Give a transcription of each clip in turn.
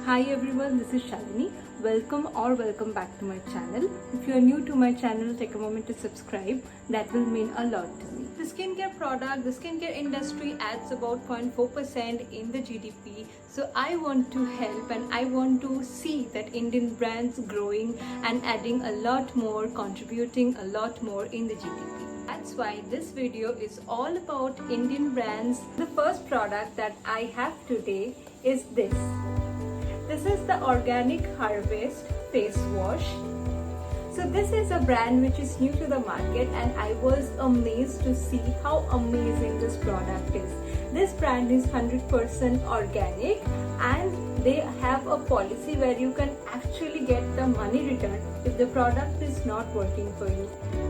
Hi everyone, this is Shalini. Welcome back to my channel. If you are new to my channel, take a moment to subscribe. That will mean a lot to me. The skincare industry adds about 0.4% in the GDP. So I want to help and I want to see that Indian brands growing and adding a lot more, contributing a lot more in the GDP. That's why this video is all about Indian brands. The first product that I have today is this. This is the Organic Harvest face wash. So this is a brand which is new to the market and I was amazed to see how amazing this product is. This brand is 100% organic and they have a policy where you can actually get the money returned if the product is not working for you.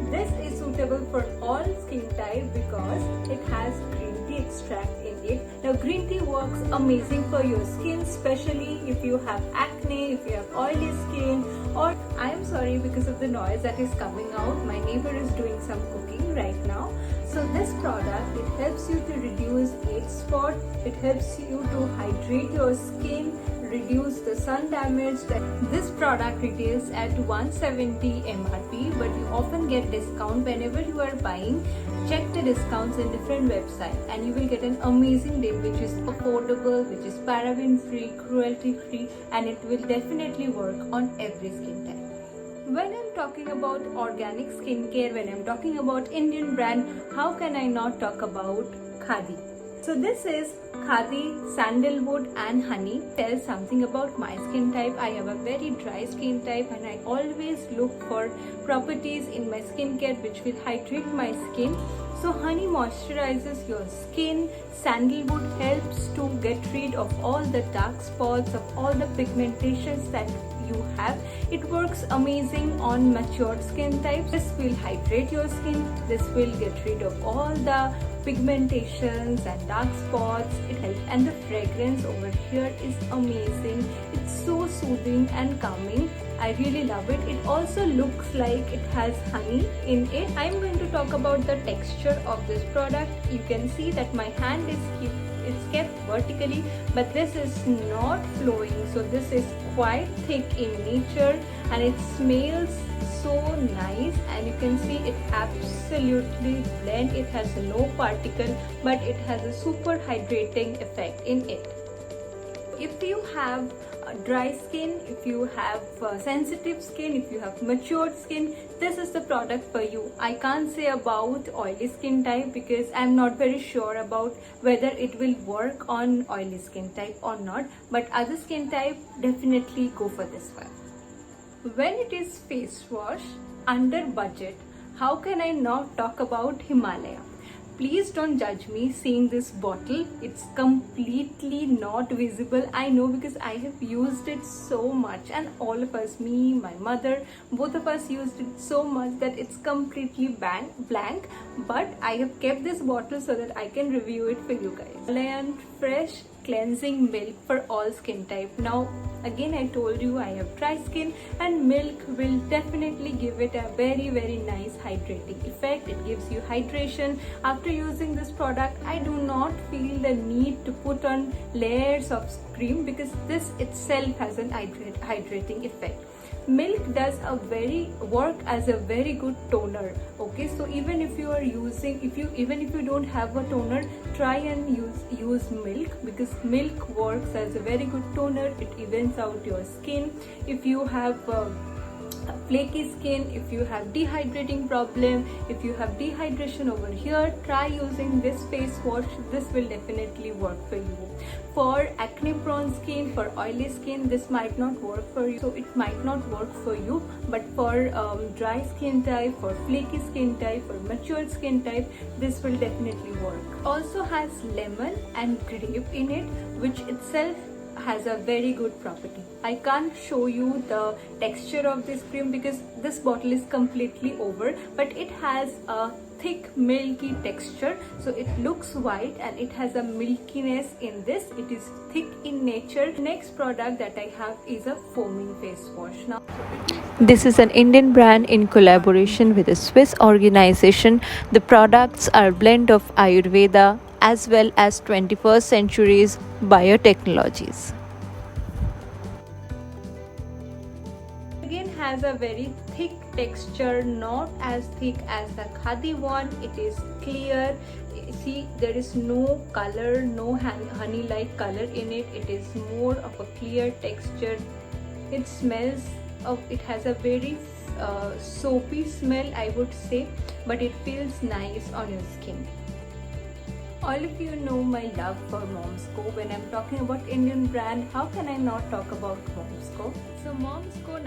This is suitable for all skin type because it has green tea extract in it. Now green tea works amazing for your skin, especially if you have acne, if you have oily skin, or I am sorry because of the noise that is coming out. My neighbor is doing some cooking right now. So this product, it helps you to reduce age spot, it helps you to hydrate your skin, reduce the sun damage. This product retails at 170 MRP, but you often get discount whenever you are buying. Check the discounts in different websites and you will get an amazing deal which is affordable, which is paraben free, cruelty free, and it will definitely work on every skin type. When I'm talking about organic skincare, when I'm talking about Indian brand, how can I not talk about Khadi? So this is Khadi Sandalwood and Honey. Tells something about my skin type. I have a very dry skin type and I always look for properties in my skincare which will hydrate my skin. So honey moisturizes your skin. Sandalwood helps to get rid of all the dark spots, of all the pigmentations that you have. It works amazing on mature skin types. This will hydrate your skin. This will get rid of all the pigmentations and dark spots. It helps, and the fragrance over here is amazing. It's so soothing and calming. I really love it. It also looks like it has honey in it. I'm going to talk about the texture of this product. You can see that my hand is kept vertically, but this is not flowing, so this is quite thick in nature and it smells so nice, and you can see it absolutely blend. It has no particle, but it has a super hydrating effect in it. If you have dry skin, if you have sensitive skin, if you have matured skin, this is the product for you. I can't say about oily skin type because I'm not very sure about whether it will work on oily skin type or not, but other skin type, definitely go for this one. When it is face wash under budget, how can I not talk about Himalaya? Please don't judge me seeing this bottle. It's completely not visible. I know because I have used it so much, and all of us, me, my mother, both of us used it so much that it's completely blank. But I have kept this bottle so that I can review it for you guys. Himalayan Fresh Cleansing Milk for all skin type. Now again, I told you I have dry skin and milk will definitely give it a very nice hydrating effect. It gives you hydration. After using this product, I do not feel the need to put on layers of cream because this itself has an hydrating effect. Milk does work as a very good toner. Okay, so even if you are using, even if you don't have a toner, try and use milk because milk works as a very good toner. It evens out your skin. If you have flaky skin, if you have dehydrating problem, if you have dehydration over here, try using this face wash. This will definitely work for you. For acne prone skin, for oily skin, this might not work for you, so it might not work for you, but for dry skin type, for flaky skin type, for mature skin type, this will definitely work. Also has lemon and grape in it, which itself has a very good property. I can't show you the texture of this cream because this bottle is completely over, but it has a thick milky texture, so it looks white and it has a milkiness in this. It is thick in nature. Next product that I have is a foaming face wash. Now this is an Indian brand in collaboration with a Swiss organization. The products are blend of Ayurveda as well as 21st century's biotechnologies. again has a very thick texture, not as thick as the khadi one. It is clear. See, there is no color, no honey like color in it. It is more of a clear texture. It smells of, it has a very soapy smell, I would say, but it feels nice on your skin. All of you know my love for Momsco. When I'm talking about Indian brand, how can I not talk about Momsco? So Momsco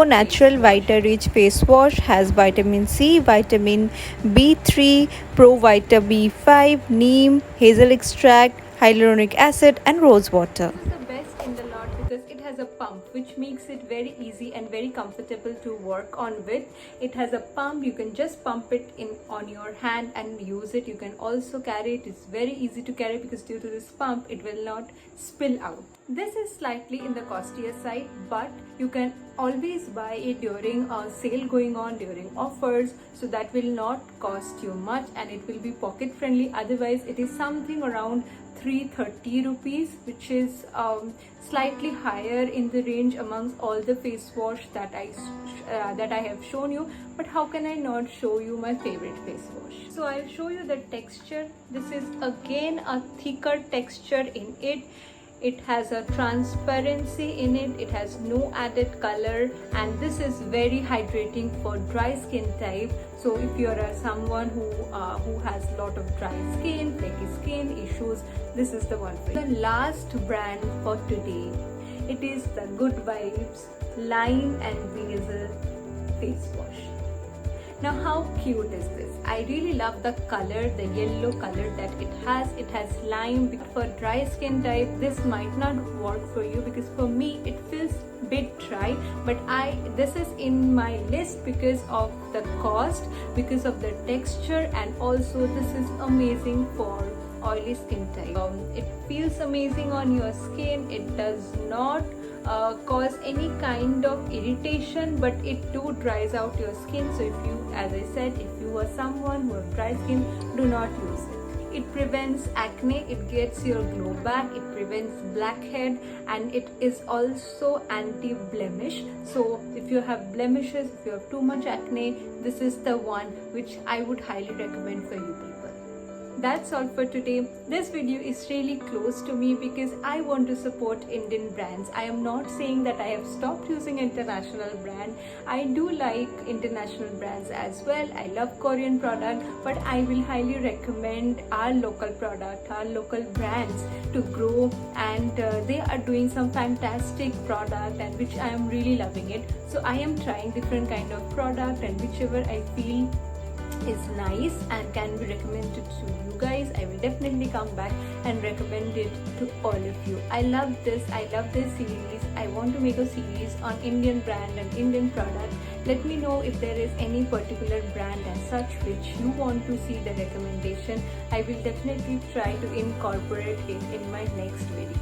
Natural Vita Rich Face Wash has vitamin C, vitamin B3, Pro Vita B5, neem, hazel extract, hyaluronic acid and rose water. This is the best in the lot because it has a pump which makes it very easy and very comfortable to work on with. It has a pump, you can just pump it in on your hand and use it. You can also carry it. It's very easy to carry because due to this pump it will not spill out. This is slightly in the costier side, but you can always buy it during a sale going on, during offers, so that will not cost you much and it will be pocket friendly. Otherwise it is something around 330 rupees, which is slightly higher in the range amongst all the face wash that I have shown you. But how can I not show you my favorite face wash? So I'll show you the texture. This is again a thicker texture in it. It has a transparency in it. It has no added color, and this is very hydrating for dry skin type. So if you are someone who has a lot of dry skin, flaky skin issues, this is the one for you. The last brand for today, it is the Good Vibes Lime and Basil face wash. Now how cute is this? I really love the color, the yellow color that it has. It has lime. For dry skin type, this might not work for you because for me it feels bit dry, but this is in my list because of the cost, because of the texture, and also this is amazing for oily skin type. It feels amazing on your skin. It does not cause any kind of irritation, but it too dries out your skin. So if you, as I said, if you are someone who has dry skin, do not use it. It prevents acne, it gets your glow back, it prevents blackhead, and it is also anti-blemish. So if you have blemishes, if you have too much acne, this is the one which I would highly recommend for you people. That's all for today. This video is really close to me because I want to support Indian brands. I am not saying that I have stopped using international brand. I do like international brands as well. I love Korean product, but I will highly recommend our local product, our local brands to grow, and they are doing some fantastic product and which I am really loving it. So I am trying different kind of product, and whichever I feel is nice and can be recommended to you guys, I will definitely come back and recommend it to all of you. I love this series. I want to make a series on Indian brand and Indian product. Let me know if there is any particular brand as such which you want to see the recommendation. I will definitely try to incorporate it in my next video.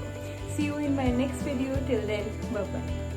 See you in my next video. Till then, bye bye.